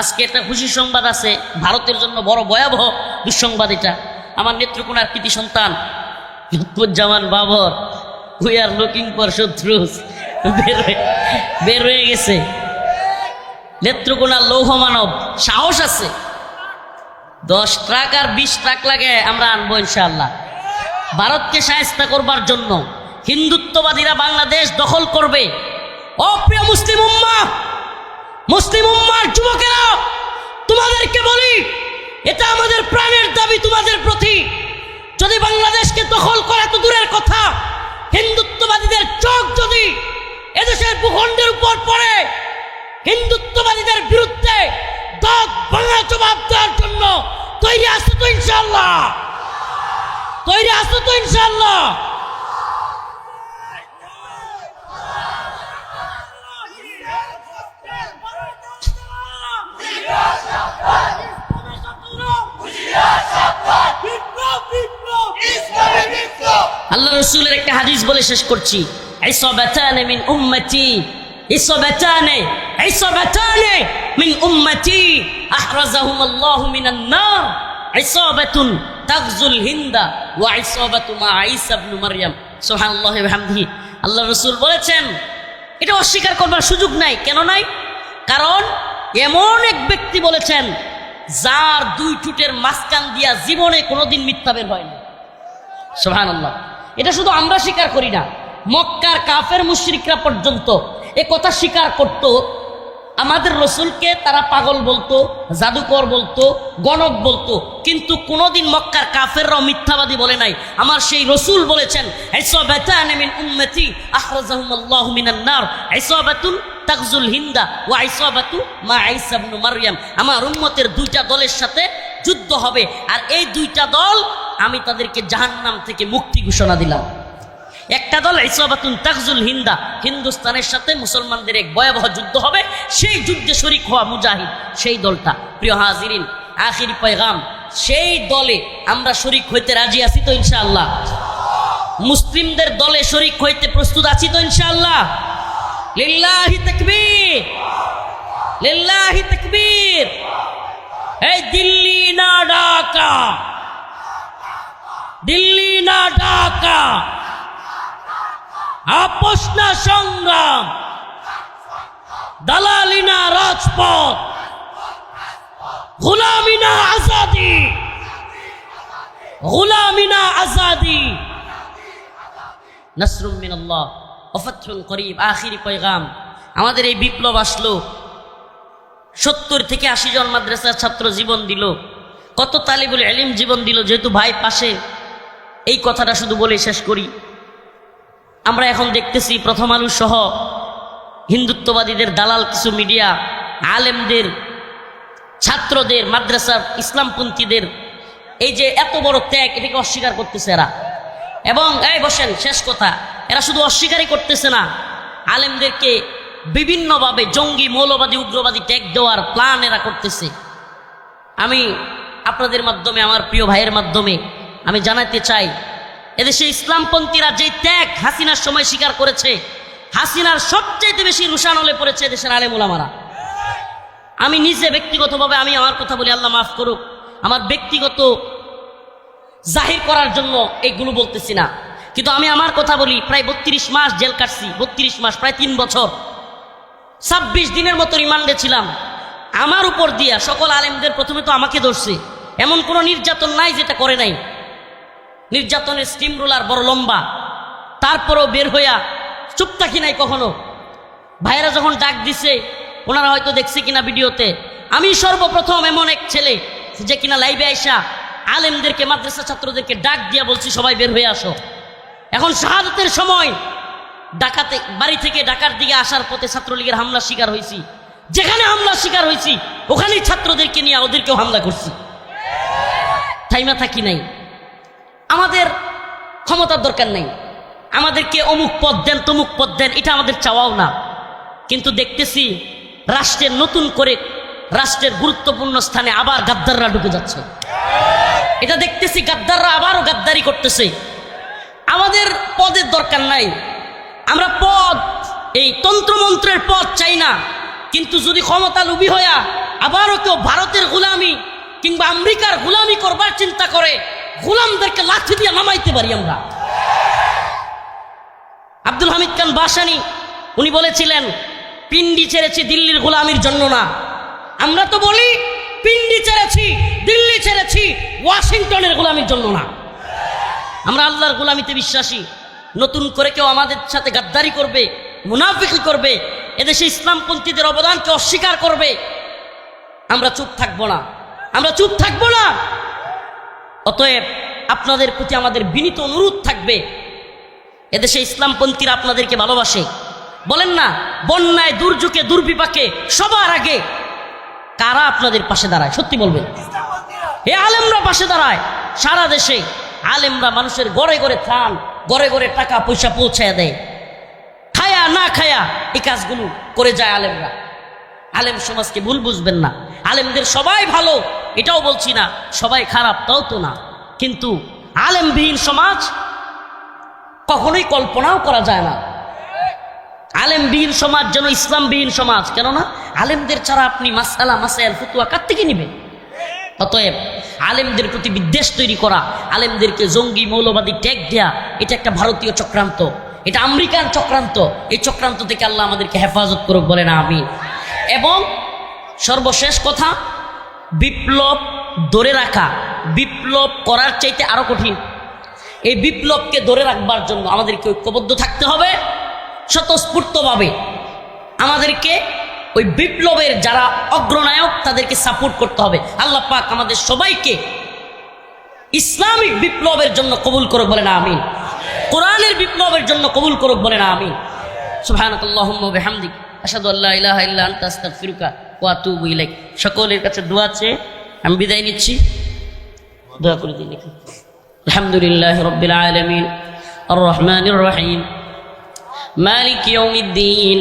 আজকে একটা খুশি সংবাদ আছে, ভারতের জন্য বড় ভয়াবহ দুঃসংবাদ এটা। আমার নেত্রকোনার কৃতি সন্তান Lutfuzzaman Babar, we are looking for শত্রুস, বের হয়ে গেছে। নেত্রকোনার লৌহ মানব, সাহস আছে, 10 ট্রাক আর 20 ট্রাক লাগে আমরা আনবো ইনশাআল্লাহ। ভারতকে শায়েস্তা করবার জন্য হিন্দুত্ববাদীরা বাংলাদেশ দখল করবে। অপ্রিয় মুসলিম উম্মাহ, মুসলিম উম্মার যুবকেরা, তোমাদেরকে বলি, এটা আমাদের প্রাণের দাবি তোমাদের প্রতি। যদি বাংলাদেশকে দখল করা তো দূরের কথা, হিন্দুত্ববাদীদের চোখ যদি এদেশের ভূখণ্ডের উপর পড়ে, হিন্দুত্ববাদীদের বিরুদ্ধে দাঁত ভাঙা জবাব দেওয়ার জন্য তৈরি আছো তো ইনশাআল্লাহ? তৈরি আছো তো ইনশাআল্লাহ? আল্লাহ রাসূলের একটা হাদিস বলে শেষ করছি। ইসাবাতানে মিন উম্মতি, ইসাবাতানে মিন উম্মতি আহরাজাহুমুল্লাহু মিনান নার, ইসাবাতুন তাগজুল হিন্দা ওয়া ইসাবাতু মা ঈসা ইবনে মারইয়াম। সুবহানাল্লাহি ওয়া বিহামদিহি। আল্লাহ রাসূল বলেছেন, এটা অস্বীকার করবার সুযোগ নাই। কেন নাই? কারণ এমন এক ব্যক্তি বলেছেন যার 2 ঠোঁটের মাঝখান দিয়া জীবনে কোনোদিন মিথ্যা বের হয় না। সুবহানাল্লাহ। এটা শুধু আমরা স্বীকার করি না, মক্কার কাফের মুশরিকরা পর্যন্ত এ কথা স্বীকার করত। আমাদের রসুলকে তারা পাগল বলতো, জাদুকর বলতো, গণক বলতো, কিন্তু কোনোদিন মক্কার কাফেররাও মিথ্যাবাদী বলে নাই। আমার সেই রসুল বলেছেন, ইসাবাতানে মিন উম্মতি আখরাজাহুমুল্লাহু মিনান নার, ইসাবাতুন তাগজুল হিন্দা ওয়া ইসাবাতু মা ঈসা ইবনে মারইয়াম। আমার উম্মতের 2টা দলের সাথে যুদ্ধ হবে, আর এই 2টা দল আমি তাদেরকে জাহান্নাম থেকে মুক্তি ঘোষণা দিলাম। একটা দল ইসাবাতুন তাগজুল হিন্দা, হিন্দুস্তানের সাথে মুসলমানদের এক ভয়াবহ যুদ্ধ হবে, সেই যুদ্ধে শরীক হওয়া মুজাহিদ, সেই দলটা। প্রিয় হাজিরিন, আখিরি পয়গাম, সেই দলে আমরা শরীক হইতে রাজি আছি তো ইনশাআল্লাহ? মুসলিমদের দলে শরীক হইতে প্রস্তুত আছি তো ইনশাআল্লাহ? লিল্লাহি তাকবীর, লিল্লাহি তাকবীর। এই দিল্লি না ঢাকা, দিল্লি না ঢাকা, আপোষ না সংগ্রাম, দালালি না রাজপথ, গোলামি না আজাদি, গোলামি না আজাদি। নাসরুম মিনাল্লাহ ওয়া ফাতহুন করিব। আখিরি পয়গাম, আমাদের এই বিপ্লব আসলো, 70 থেকে 80 জন মাদ্রাসার ছাত্র জীবন দিল, কত তালিবুল ইলম জীবন দিল। যেহেতু ভাই পাশে, এই কথাটা শুধু বলে শেষ করি। আমরা এখন দেখতেছি প্রথম আলো সহ হিন্দুত্ববাদীদের দালাল কিছু মিডিয়া, আলেমদের, ছাত্রদের, মাদ্রাসার ইসলামপন্থীদের এই যে এত বড় ত্যাগ, এটাকে অস্বীকার করতেছে এরা। এবং এই বসেন, শেষ কথা, এরা শুধু অস্বীকারই করতেছে না, আলেমদেরকে বিভিন্নভাবে জঙ্গি, মৌলবাদী, উগ্রবাদী ট্যাগ দেওয়ার প্ল্যান এরা করতেছে। আমি আপনাদের মাধ্যমে, আমার প্রিয় ভাইয়ের মাধ্যমে আমি জানাতে চাই, এদেশে ইসলামপন্থীরা যে ত্যাগ হাসিনার সময় স্বীকার করেছে, হাসিনার সবচেয়ে বেশি রুশান হলে পড়েছে এদেশের আলেম ওলামারা। আমি নিজে ব্যক্তিগতভাবে, আমি আমার কথা বলি, আল্লাহ মাফ করুক, আমার ব্যক্তিগত জাহির করার জন্য এইগুলো বলতেছি না, কিন্তু আমি আমার কথা বলি। প্রায় 32 মাস জেল কাটছি, 32 মাস, প্রায় 3 বছর, 26 দিনের মতো রিমান্ডে ছিলাম। আমার উপর দিয়া সকল আলেমদের প্রথমে তো আমাকে ধরছে। এমন কোনো নির্যাতন নাই যেটা করে নাই, নির্যাতনের স্টিম রোলার বড় লম্বা, তারপরেও বের হইয়া চুপ থাকি নাই কখনো। ভাইয়েরা যখন ডাক দিছে, ওনারা হয়তো দেখছে কিনা ভিডিওতে, আমি সর্বপ্রথম এমন এক ছেলে যে কিনা লাইভে আইসা আলেমদেরকে, মাদ্রাসা ছাত্রদেরকে ডাক দিয়া বলছি, সবাই বের হয়ে আসো। এখন শাহাদাতের সময় ডাকাতে বাড়ি থেকে ঢাকার দিকে আসার পথে ছাত্রলীগের হামলার শিকার হয়েছি। যেখানে হামলার শিকার হয়েছি ওখানেই ছাত্রদেরকে নিয়ে ওদেরকেও হামলা করছি, থাইমা থাকি নাই। আমাদের ক্ষমতার দরকার নেই, আমাদেরকে অমুক পদ দেন, তমুক পদ দেন, এটা আমাদের চাওয়াও না। কিন্তু দেখতেছি রাষ্ট্রের নতুন করে, রাষ্ট্রের গুরুত্বপূর্ণ স্থানে আবার গাদ্দাররা ঢুকে যাচ্ছে। এটা দেখতেছি গাদ্দাররা আবারও গাদ্দারি করতেছে। আমাদের পদের দরকার নাই, আমরা পদ, এই তন্ত্রমন্ত্রের পদ চাই না। কিন্তু যদি ক্ষমতা লোভী হইয়া আবারও কেউ ভারতের গোলামি কিংবা আমেরিকার গোলামি করবার চিন্তা করে, গোলামদেরকে লাঠি দিয়ে নামাইতে পারি আমরা। আব্দুল হামিদ খান বাসানি উনি বলেছিলেন, পিন্ডি ছেড়েছি দিল্লির গোলামির জন্য না। আমরা তো বলি পিন্ডি ছেড়েছি, দিল্লি ছেড়েছি, ওয়াশিংটনের গোলামির জন্য না। আমরা আল্লাহর গোলামিতে বিশ্বাসী। নতুন করে কেউ আমাদের সাথে গাদ্দারি করবে, মুনাফিকি করবে, এদেশে ইসলামপন্থীদের অবদানকে অস্বীকার করবে, আমরা চুপ থাকবো না, আমরা চুপ থাকবো না। অতএব আপনাদের প্রতি আমাদের বিনীত অনুরোধ থাকবে, এদেশে ইসলামপন্থীরা আপনাদেরকে ভালোবাসে। বলেন না, বন্যায়, দুর্যোগে, দুর্বিপাকে সবার আগে কারা আপনাদের পাশে দাঁড়ায়? সত্যি বলবেন। এ আলেমরা পাশে দাঁড়ায়। সারা দেশে আলেমরা মানুষের ঘরে ঘরে ত্রাণ, ঘরে ঘরে টাকা পয়সা পৌঁছায় দেয়। খায়া না খায়া এই কাজগুলো করে যায় আলেমরা। আলেম সমাজকে ভুল বুঝবেন না, আলেমদের সবাই ভালো এটাও বলছি না, সবাই খারাপ তাও তো না। কিন্তু আলেমবিহীন সমাজ কখনোই কল্পনাও করা যায় না। আলেমবিহীন সমাজ যেন ইসলামবিহীন সমাজ। কেননা আলেমদের ছাড়া আপনি মাসআলা মাসাইল ফতোয়া কার থেকে নেবেন? অতএব আলেমদের প্রতি বিদ্বেষ তৈরি করা, আলেমদেরকে জঙ্গি মৌলবাদী ট্যাগ দেয়া, এটা একটা ভারতীয় চক্রান্ত, এটা আমেরিকান চক্রান্ত। এই চক্রান্ত থেকে আল্লাহ আমাদেরকে হেফাজত করুক, বলেন আমিন। এবং সর্বশেষ কথা, বিপ্লব ধরে রাখা, বিপ্লব করার চাইতে আরো কঠিন। এই বিপ্লবকে ধরে রাখবার জন্য আমাদেরকে ঐক্যবদ্ধ থাকতে হবে, স্বতঃস্ফূর্তভাবে আমাদেরকে ওই বিপ্লবের যারা অগ্রনায়ক তাদেরকে সাপোর্ট করতে হবে। আল্লাহ পাক আমাদের সবাইকে ইসলামিক বিপ্লবের জন্য কবুল করুক, বলেন আমিন। কোরআনের বিপ্লবের জন্য কবুল করুক, বলেন আমিন। সুবহানাকাল্লাহুম্মা ওয়া বিহামদিক, আশহাদু আল্লা ইলাহা ইল্লা আনতা আস্তাগফিরুকা ওয়া আতুবু ইলাইক। সকলের কাছে দোয়া চেয়ে আমি বিদায় নিচ্ছি, দোয়া করে দিন। আলহামদুলিল্লাহি রাব্বিল আলামিন আর রহমানির রহিম মালিক ইয়াউমিদ্দিন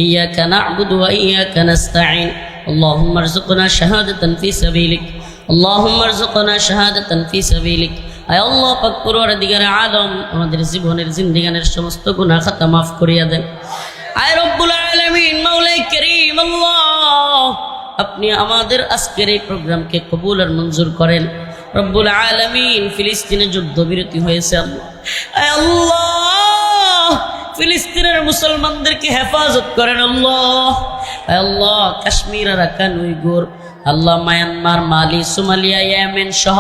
ইয়্যাকা না'বুদু ওয়া ইয়্যাকা নাস্তাঈন আল্লাহুম্মা আরযুকনা শাহাদাতান ফি সাবিলিক আল্লাহুম্মা আরযুকনা শাহাদাতান ফি সাবিলিক। আয় আল্লাহ পাক পরওয়ারদিগারে আলম, আমাদের জীবনের জিন্দেগানের সমস্ত গুনাহ খাতা মাফ করিয়া দেন। আয় রব্বুল আলামিন, মাওলাই কারীম আল্লাহ, আপনি আমাদের আজকের এই প্রোগ্রামকে কবুল আর মঞ্জুর করেন। রব্বুল আলামিন, ফিলিস্তিনে যুদ্ধবিরতি হয়েছে আল্লাহ, আয় আল্লাহ ফিলিস্তিনের মুসলমানদেরকে হেফাজত করেন আল্লাহ। আয় আল্লাহ কাশ্মীর, আরাকান, উইগুর, আল্লাহ মায়ানমার, মালি, সোমালিয়া, ইয়েমেন সহ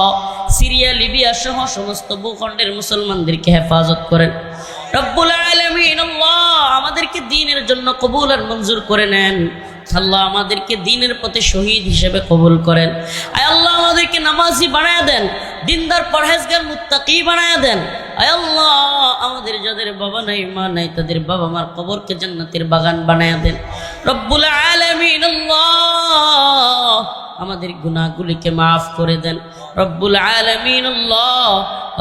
সিরিয়া, লিবিয়া সহ সমস্ত ভূখণ্ডের মুসলমানদেরকে হেফাজত করেন। রব্বুল আলামিন আল্লাহ আমাদেরকে দ্বীনের জন্য কবুল আর মঞ্জুর করে নেন। আল্লাহ আমাদেরকে দ্বীনের পথে শহীদ হিসেবে কবুল করেন। আয় আল্লাহ আমাদেরকে নামাজি বানায়া দেন, দিনদার পরহেজগার মুত্তাকি বানায়া দেন। আয় আল্লাহ আমাদের যাদের বাবা নাই মা নাই তাদের বাবা মার কবরকে জান্নাতের বাগান বানায়া দেন। রব্বুল আলামিন আল্লাহ আমাদের গুনাহগুলিকে মাফ করে দেন। রব্বুল আলামিন আল্লাহ,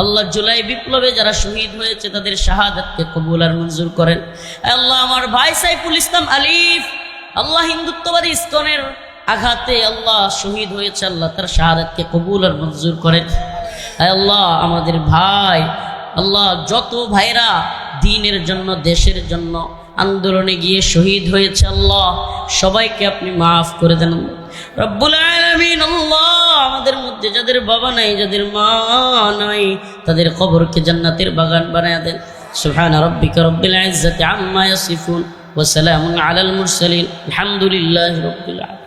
আল্লাহ জুলাই বিপ্লবে যারা শহীদ হয়েছে তাদের শাহাদাতকে কবুল আর মঞ্জুর করেন। আল্লাহ আমার ভাই সাইফুল ইসলাম আলিফ, আল্লাহ হিন্দুত্ববাদী ইসকনের আঘাতে আল্লাহ শহীদ হয়েছে, আল্লাহ তার শাহাদাতকে কবুল আর মঞ্জুর করেন। আল্লাহ আমাদের ভাই, আল্লাহ যত ভাইরা দ্বীনের জন্য দেশের জন্য আন্দোলনে গিয়ে শহীদ হয়েছে আল্লাহ সবাইকে আপনি মাফ করে দেন। রব্বুল আলামিন আল্লাহ আমাদের মধ্যে যাদের বাবা নাই, যাদের মা নাই, তাদের কবরকে জান্নাতের বাগান বানায়া দেন। সুবহান রাব্বিকা রব্বিল ইজ্জাতি আম্মা ইয়াসিফুন ওয়া সালামুন আলাল মুরসালিন আলহামদুলিল্লাহি রাব্বিল আলামিন।